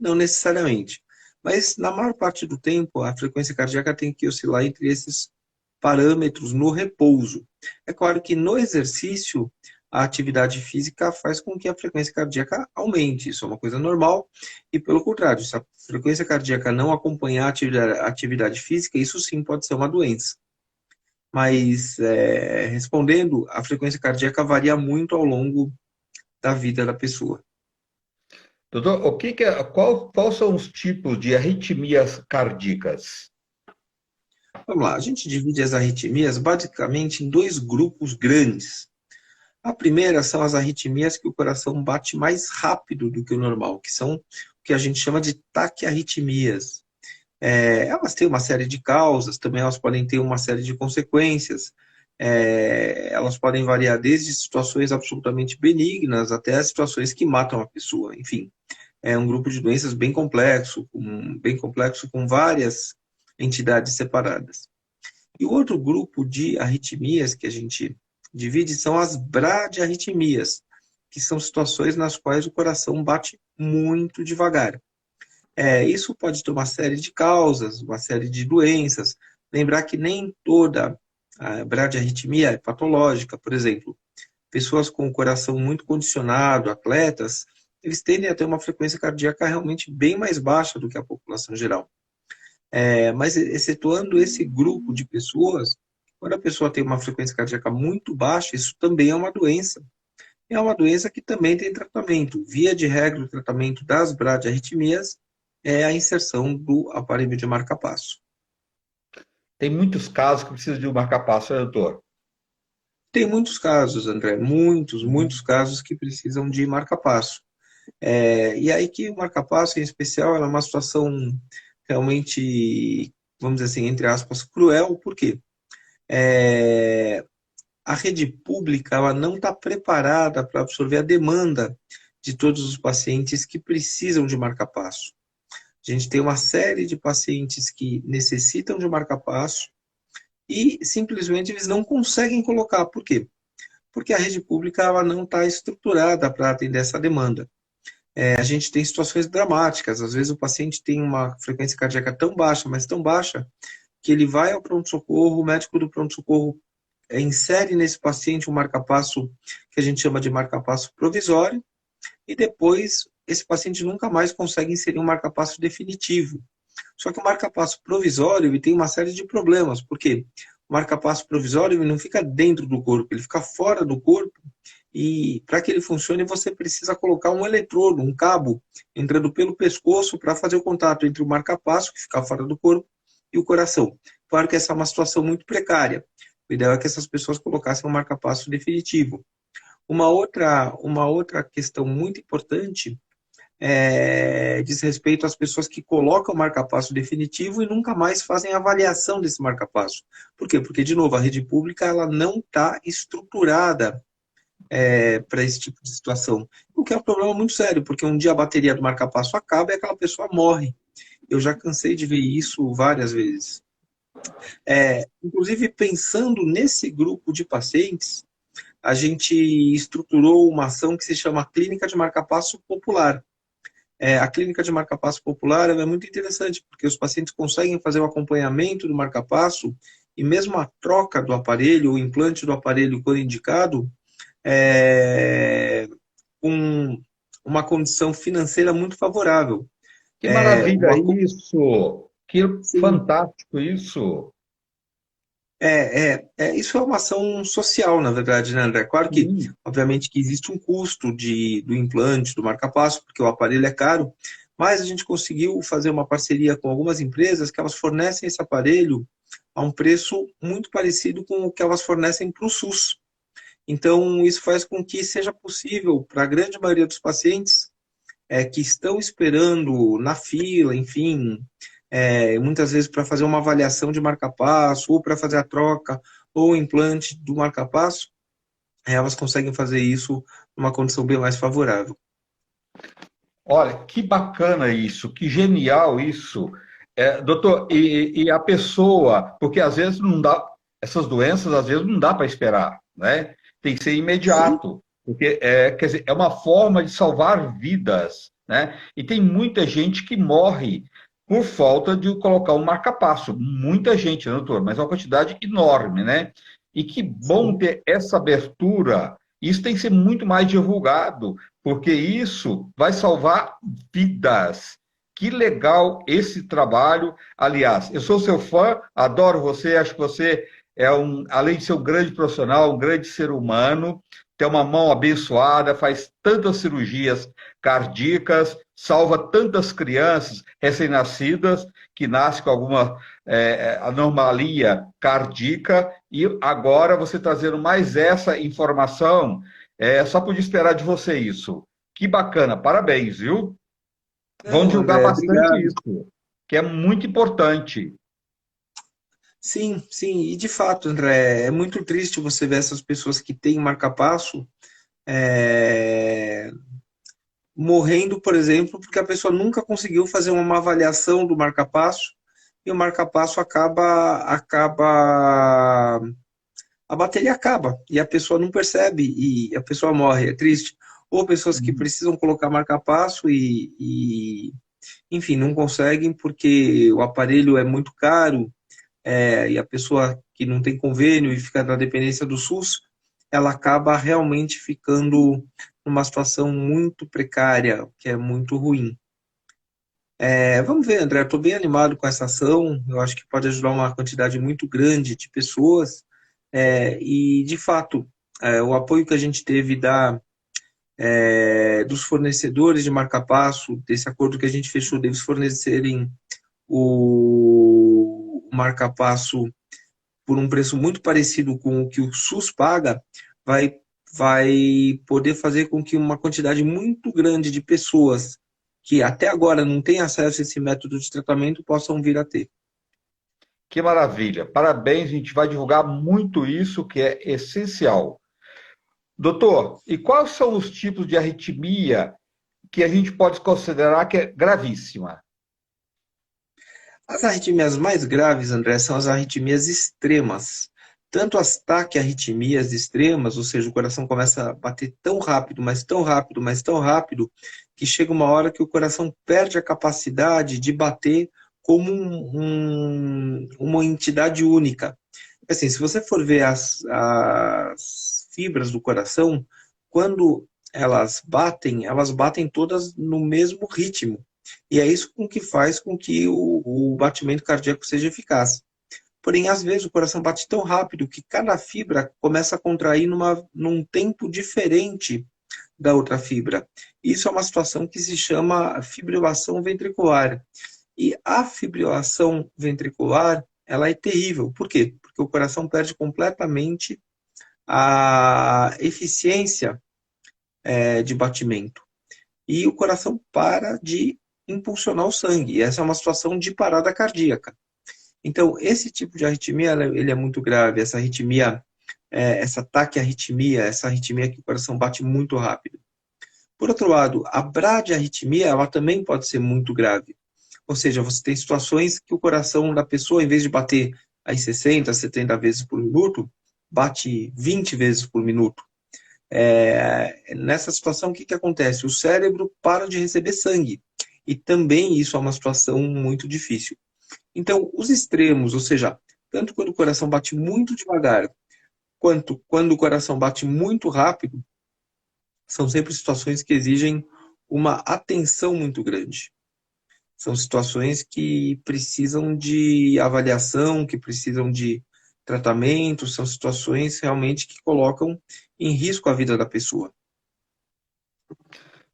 Não necessariamente. Mas na maior parte do tempo, a frequência cardíaca tem que oscilar entre esses parâmetros no repouso. É claro que no exercício, a atividade física faz com que a frequência cardíaca aumente. Isso é uma coisa normal. E pelo contrário, se a frequência cardíaca não acompanhar a atividade física, isso sim pode ser uma doença. Mas, respondendo, a frequência cardíaca varia muito ao longo da vida da pessoa. Doutor, quais são os tipos de arritmias cardíacas? Vamos lá, a gente divide as arritmias basicamente em dois grupos grandes. A primeira são as arritmias que o coração bate mais rápido do que o normal, que são o que a gente chama de taquiarritmias. Elas têm uma série de causas, também elas podem ter uma série de consequências. Elas podem variar desde situações absolutamente benignas até situações que matam a pessoa. Enfim, é um grupo de doenças bem complexo com várias entidades separadas. E o outro grupo de arritmias que a gente divide são as bradiarritmias, que são situações nas quais o coração bate muito devagar. Isso pode ter uma série de causas, uma série de doenças. Lembrar que nem toda a bradiarritmia é patológica. Por exemplo, pessoas com o coração muito condicionado, atletas, eles tendem a ter uma frequência cardíaca realmente bem mais baixa do que a população geral. Mas excetuando esse grupo de pessoas, quando a pessoa tem uma frequência cardíaca muito baixa, isso também é uma doença. É uma doença que também tem tratamento. Via de regra, o tratamento das bradiarritmias é a inserção do aparelho de marca-passo. Tem muitos casos que precisam de um marca-passo, né, doutor? Tem muitos casos, André, muitos casos que precisam de marca-passo. E aí que o marca-passo, em especial, é uma situação realmente, vamos dizer assim, entre aspas, cruel, por quê? A rede pública ela não está preparada para absorver a demanda de todos os pacientes que precisam de marca-passo. A gente tem uma série de pacientes que necessitam de marca-passo e simplesmente eles não conseguem colocar. Por quê? Porque a rede pública ela não está estruturada para atender essa demanda. A gente tem situações dramáticas. Às vezes o paciente tem uma frequência cardíaca tão baixa, mas tão baixa, que ele vai ao pronto-socorro, o médico do pronto-socorro insere nesse paciente um marca-passo que a gente chama de marca-passo provisório, e depois esse paciente nunca mais consegue inserir um marca-passo definitivo. Só que o marca-passo provisório ele tem uma série de problemas, porque o marca-passo provisório ele não fica dentro do corpo, ele fica fora do corpo. E para que ele funcione, você precisa colocar um eletrodo, um cabo, entrando pelo pescoço para fazer o contato entre o marca-passo, que fica fora do corpo, e o coração. Claro que essa é uma situação muito precária. O ideal é que essas pessoas colocassem um marca-passo definitivo. Uma outra questão muito importante diz respeito às pessoas que colocam o marca-passo definitivo e nunca mais fazem a avaliação desse marca-passo. Por quê? Porque, de novo, a rede pública ela não está estruturada para esse tipo de situação. O que é um problema muito sério, porque um dia a bateria do marca-passo acaba e aquela pessoa morre. Eu já cansei de ver isso várias vezes. Inclusive, pensando nesse grupo de pacientes, a gente estruturou uma ação que se chama Clínica de Marca-Passo Popular. A clínica de marca-passo popular é muito interessante, porque os pacientes conseguem fazer o acompanhamento do marca-passo e mesmo a troca do aparelho, o implante do aparelho quando indicado, com uma condição financeira muito favorável. Que maravilha O isso! Que Sim. fantástico isso! Isso é uma ação social, na verdade, né, André? Claro que, Sim. obviamente, que existe um custo do implante, do marca-passo, porque o aparelho é caro, mas a gente conseguiu fazer uma parceria com algumas empresas que elas fornecem esse aparelho a um preço muito parecido com o que elas fornecem para o SUS. Então, isso faz com que seja possível para a grande maioria dos pacientes que estão esperando na fila, enfim, muitas vezes para fazer uma avaliação de marca-passo, ou para fazer a troca, ou o implante do marca-passo, elas conseguem fazer isso numa condição bem mais favorável. Olha, que bacana isso, que genial isso. Doutor, e a pessoa, porque às vezes não dá, essas doenças às vezes não dá para esperar, né? Tem que ser Sim, imediato, porque quer dizer, é uma forma de salvar vidas, né? E tem muita gente que morre por falta de colocar um marca-passo. Muita gente, né, doutor? Mas é uma quantidade enorme, né? E que bom sim. ter essa abertura. Isso tem que ser muito mais divulgado, porque isso vai salvar vidas. Que legal esse trabalho. Aliás, eu sou seu fã, adoro você, acho que você além de ser um grande profissional, um grande ser humano, tem uma mão abençoada, faz tantas cirurgias cardíacas, salva tantas crianças recém-nascidas que nascem com alguma anomalia cardíaca, e agora você trazendo mais essa informação, só podia esperar de você isso. Que bacana, parabéns, viu? Vão Não, divulgar André, bastante obrigado. isso, que é muito importante. Sim, sim, e de fato, André, é muito triste você ver essas pessoas que têm marca-passo morrendo, por exemplo, porque a pessoa nunca conseguiu fazer uma avaliação do marca-passo e o marca-passo a bateria acaba e a pessoa não percebe e a pessoa morre, é triste. Ou pessoas que precisam colocar marca-passo enfim, não conseguem porque o aparelho é muito caro, e a pessoa que não tem convênio e fica na dependência do SUS, ela acaba realmente ficando numa situação muito precária, que é muito ruim. Vamos ver, André, estou bem animado com essa ação, eu acho que pode ajudar uma quantidade muito grande de pessoas, e, de fato, o apoio que a gente teve dos fornecedores de marca-passo, desse acordo que a gente fechou, deles fornecerem o marca-passo por um preço muito parecido com o que o SUS paga, vai, vai poder fazer com que uma quantidade muito grande de pessoas que até agora não têm acesso a esse método de tratamento possam vir a ter. Que maravilha. Parabéns, a gente vai divulgar muito isso, que é essencial. Doutor, e quais são os tipos de arritmia que a gente pode considerar que é gravíssima? As arritmias mais graves, André, são as arritmias extremas. Tanto as taquiarritmias extremas, ou seja, o coração começa a bater tão rápido, mas tão rápido, mas tão rápido, que chega uma hora que o coração perde a capacidade de bater como uma entidade única. Assim, se você for ver as fibras do coração, quando elas batem todas no mesmo ritmo. E é isso com que faz com que o batimento cardíaco seja eficaz. Porém, às vezes o coração bate tão rápido que cada fibra começa a contrair num tempo diferente da outra fibra. Isso é uma situação que se chama fibrilação ventricular. E a fibrilação ventricular, ela é terrível. Por quê? Porque o coração perde completamente a eficiência de batimento. E o coração para de impulsionar o sangue. E essa é uma situação de parada cardíaca. Então, esse tipo de arritmia, ele é muito grave. Essa arritmia, essa taquiarritmia, essa arritmia que o coração bate muito rápido. Por outro lado, a bradiarritmia, ela também pode ser muito grave. Ou seja, você tem situações que o coração da pessoa, em vez de bater aí 60, 70 vezes por minuto, bate 20 vezes por minuto. Nessa situação, o que acontece? O cérebro para de receber sangue. E também isso é uma situação muito difícil. Então, os extremos, ou seja, tanto quando o coração bate muito devagar, quanto quando o coração bate muito rápido, são sempre situações que exigem uma atenção muito grande. São situações que precisam de avaliação, que precisam de tratamento, são situações realmente que colocam em risco a vida da pessoa.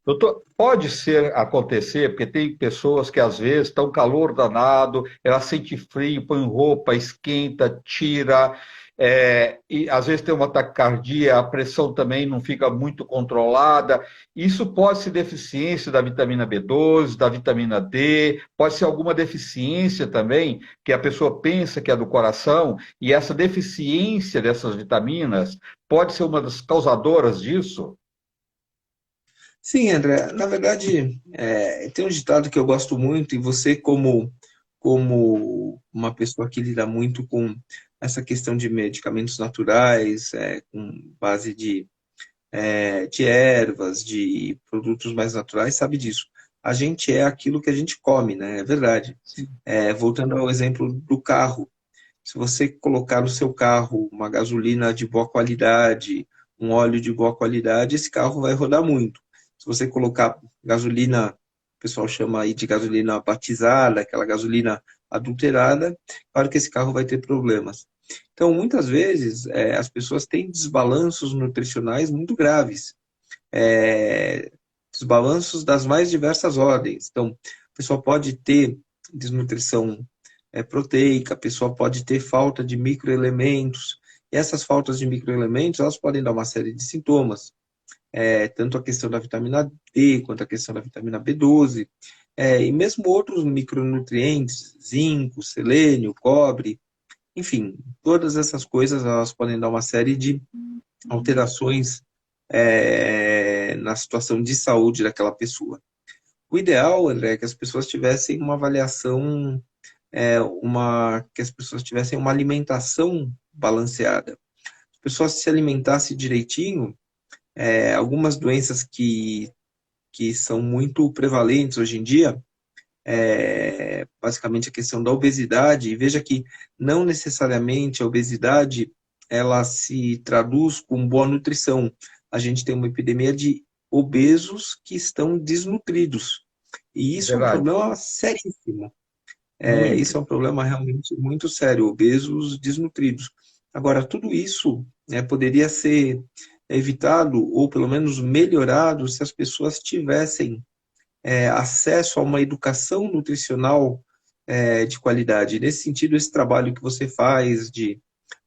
Doutor, pode ser acontecer, porque tem pessoas que às vezes estão calor danado, ela sente frio, põe roupa, esquenta, tira, e às vezes tem uma taquicardia, a pressão também não fica muito controlada. Isso pode ser deficiência da vitamina B12, da vitamina D, pode ser alguma deficiência também, que a pessoa pensa que é do coração, e essa deficiência dessas vitaminas pode ser uma das causadoras disso. Sim, André, na verdade, tem um ditado que eu gosto muito, e você, como uma pessoa que lida muito com essa questão de medicamentos naturais, com base de ervas, de produtos mais naturais, sabe disso. A gente é aquilo que a gente come, né? É verdade. Voltando ao exemplo do carro, se você colocar no seu carro uma gasolina de boa qualidade, um óleo de boa qualidade, esse carro vai rodar muito. Se você colocar gasolina, o pessoal chama aí de gasolina batizada, aquela gasolina adulterada, claro que esse carro vai ter problemas. Então, muitas vezes, as pessoas têm desbalanços nutricionais muito graves. Desbalanços das mais diversas ordens. Então, a pessoa pode ter desnutrição proteica, a pessoa pode ter falta de microelementos, e essas faltas de microelementos, elas podem dar uma série de sintomas, tanto a questão da vitamina D, quanto a questão da vitamina B12, e mesmo outros micronutrientes, zinco, selênio, cobre, enfim, todas essas coisas, elas podem dar uma série de alterações na situação de saúde daquela pessoa. O ideal, André, é que as pessoas tivessem uma avaliação, que as pessoas tivessem uma alimentação balanceada. Se as pessoas se alimentassem direitinho, algumas doenças que são muito prevalentes hoje em dia, basicamente a questão da obesidade, e veja que não necessariamente a obesidade ela se traduz com boa nutrição. A gente tem uma epidemia de obesos que estão desnutridos. E É isso é um verdade. problema seríssimo. Isso Muito. é um problema realmente muito sério, obesos desnutridos. Agora, tudo isso poderia ser evitado ou pelo menos melhorado se as pessoas tivessem acesso a uma educação nutricional de qualidade. Nesse sentido, esse trabalho que você faz de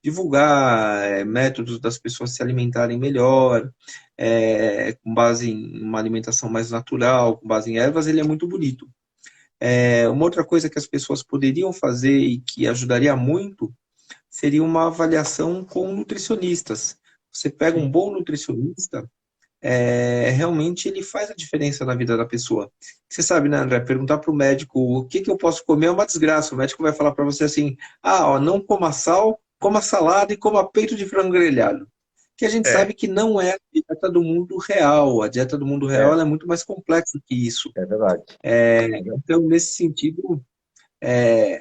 divulgar métodos das pessoas se alimentarem melhor, com base em uma alimentação mais natural, com base em ervas, ele é muito bonito. Uma outra coisa que as pessoas poderiam fazer e que ajudaria muito seria uma avaliação com nutricionistas. Você pega um Sim. bom nutricionista, realmente ele faz a diferença na vida da pessoa. Você sabe, né, André? Perguntar para o médico o que eu posso comer é uma desgraça. O médico vai falar para você assim: ó, não coma sal, coma salada e coma peito de frango grelhado. Que a gente É, sabe que não é a dieta do mundo real. A dieta do mundo real é, ela é muito mais complexa que isso. é verdade. Então, nesse sentido, é,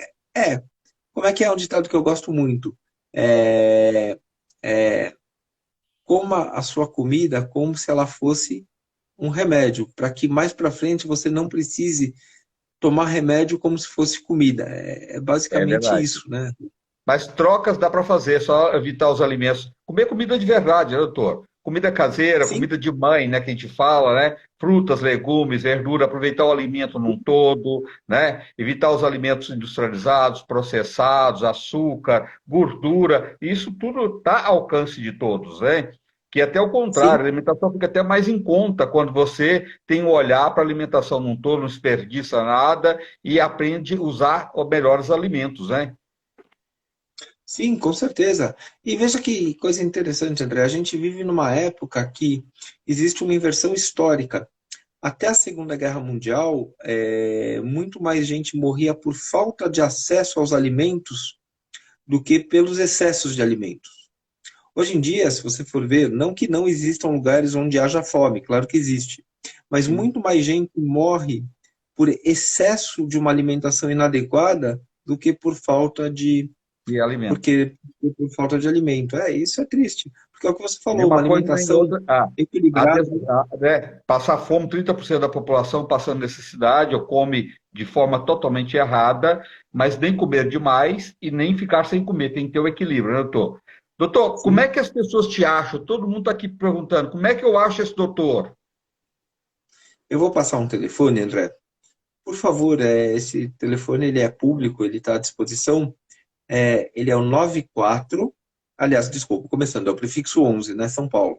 como é que é um ditado que eu gosto muito? É, é, coma a sua comida como se ela fosse um remédio, para que mais para frente você não precise tomar remédio como se fosse comida. É É basicamente verdade. isso, né? Mas trocas dá para fazer, é só evitar os alimentos. Comer comida de verdade, né, doutor? Comida caseira, Sim, comida de mãe, né, que a gente fala, né? Frutas, legumes, verdura, aproveitar o alimento num todo, né? Evitar os alimentos industrializados, processados, açúcar, gordura, isso tudo está ao alcance de todos, né? Que até o sim. contrário, a alimentação fica até mais em conta quando você tem um olhar para a alimentação num todo, não desperdiça nada e aprende a usar os melhores alimentos, né? Sim, com certeza. E veja que coisa interessante, André. A gente vive numa época que existe uma inversão histórica. Até a Segunda Guerra Mundial, muito mais gente morria por falta de acesso aos alimentos do que pelos excessos de alimentos. Hoje em dia, se você for ver, não que não existam lugares onde haja fome, claro que existe, mas Sim. muito mais gente morre por excesso de uma alimentação inadequada do que por falta de E alimento. porque por falta de alimento. Isso é triste, porque é o que você Nem falou, uma uma coisa nem alimentação outra. equilibrada. Né, passar fome, 30% da população passando necessidade, ou come de forma totalmente errada, mas nem comer demais e nem ficar sem comer. Tem que ter o equilíbrio, né, doutor? Doutor, como é Sim. que as pessoas te acham? Todo mundo está aqui perguntando, como é que eu acho esse doutor? Eu vou passar um telefone, André. Por favor, esse telefone ele é público, ele está à disposição. Ele é o 94, aliás, desculpa, começando, é o prefixo 11, né, São Paulo.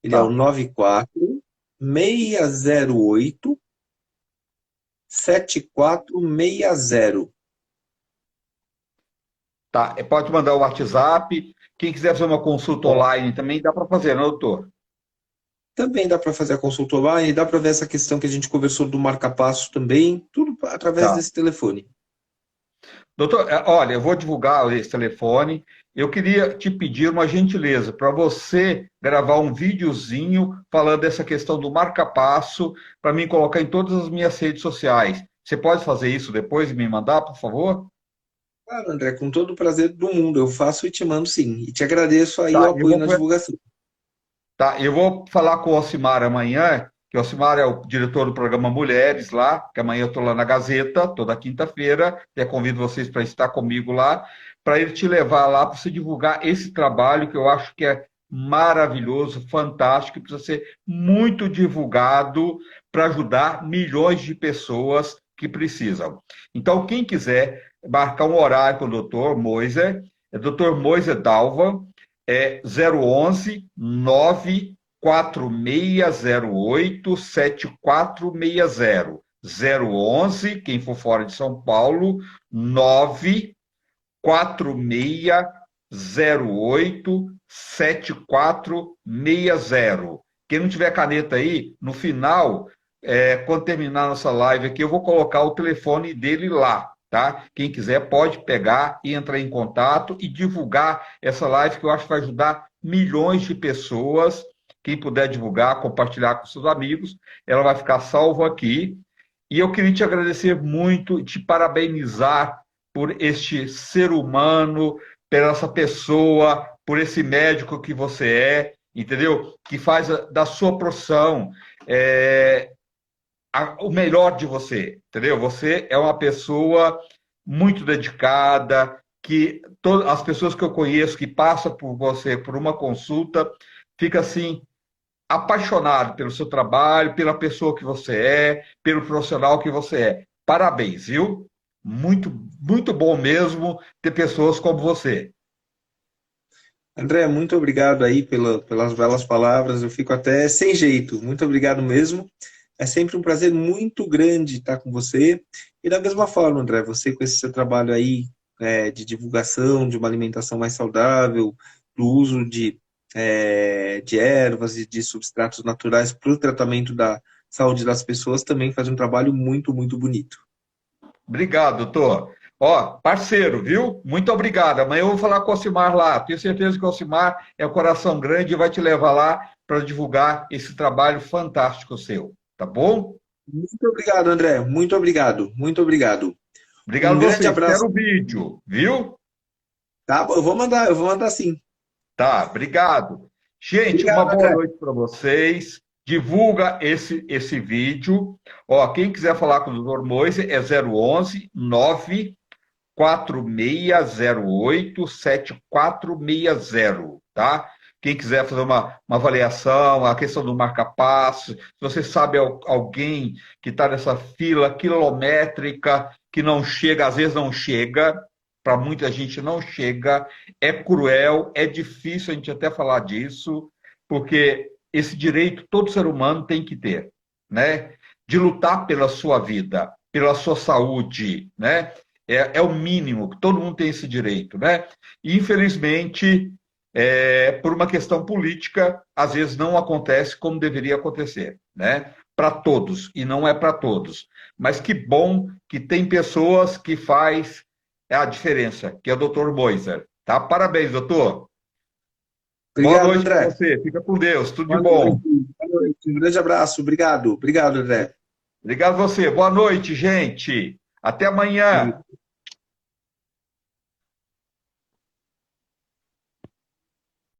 Ele é o Tá, 94 608 7460. tá. Pode mandar o WhatsApp. Quem quiser fazer uma consulta online também dá para fazer, né, doutor? Também dá para fazer a consulta online, dá para ver essa questão que a gente conversou do marca-passo também, tudo através Tá. desse telefone. Doutor, olha, eu vou divulgar esse telefone. Eu queria te pedir uma gentileza para você gravar um videozinho falando dessa questão do marca-passo para mim colocar em todas as minhas redes sociais. Você pode fazer isso depois e me mandar, por favor? Claro, André, com todo o prazer do mundo, eu faço e te mando sim. E te agradeço aí o Tá, apoio na divulgação. eu vou falar com o Ocimar amanhã, que o Ocimar é o diretor do programa Mulheres lá, que amanhã eu estou lá na Gazeta, toda quinta-feira, e convido vocês para estar comigo lá, para ele te levar lá para você divulgar esse trabalho que eu acho que é maravilhoso, fantástico, e precisa ser muito divulgado para ajudar milhões de pessoas que precisam. Então, quem quiser marcar um horário com o doutor Moiser, é doutor Moiser Dalva, é 011 94608 7460. 011, quem for fora de São Paulo, 94608 7460. Quem não tiver caneta aí, no final, quando terminar a nossa live aqui, eu vou colocar o telefone dele lá, tá? Quem quiser pode pegar e entrar em contato e divulgar essa live que eu acho que vai ajudar milhões de pessoas. Quem puder divulgar, compartilhar com seus amigos, ela vai ficar salva aqui. E eu queria te agradecer muito, te parabenizar por este ser humano, por essa pessoa, por esse médico que você entendeu? Que faz da sua profissão o melhor de você, entendeu? Você é uma pessoa muito dedicada, que todas as pessoas que eu conheço que passam por você por uma consulta, fica assim apaixonado pelo seu trabalho, pela pessoa que você pelo profissional que você é. Parabéns, viu? Muito, muito bom mesmo ter pessoas como você. André, muito obrigado aí pelas belas palavras, eu fico até sem jeito. Muito obrigado mesmo. É sempre um prazer muito grande estar com você. E da mesma forma, André, você com esse seu trabalho aí de divulgação de uma alimentação mais saudável, do uso de ervas e de substratos naturais para o tratamento da saúde das pessoas, também faz um trabalho muito, muito bonito. Obrigado, doutor. Ó, parceiro, viu? Muito obrigado. Amanhã eu vou falar com o Alcimar lá. Tenho certeza que o Alcimar é um coração grande e vai te levar lá para divulgar esse trabalho fantástico seu. Tá bom? Muito obrigado, André. Muito obrigado. Muito obrigado. Obrigado Um a grande você. abraço. Espero o vídeo, viu? Tá? Eu vou mandar sim. Tá, obrigado. Gente, uma Obrigado, boa André. noite para vocês. Divulga esse vídeo. Ó, quem quiser falar com o Dr. Moise é 011 4608-7460, tá? Quem quiser fazer uma avaliação, a questão do marca-passo, se você sabe alguém que está nessa fila quilométrica, que não chega, às vezes não chega, para muita gente não chega, é cruel, é difícil a gente até falar disso, porque esse direito todo ser humano tem que ter, né? De lutar pela sua vida, pela sua saúde, né? É o mínimo, todo mundo tem esse direito, né? E, infelizmente, por uma questão política, às vezes não acontece como deveria acontecer, né? Para todos, e não é para todos. Mas que bom que tem pessoas que faz a diferença, que é o doutor Moiser, tá? Parabéns, doutor. Boa Obrigado, noite para André. você, fica com Deus, tudo de Boa noite. bom. Boa noite. Um grande abraço. Obrigado. Obrigado, André. Obrigado a você, boa noite, gente. Até amanhã.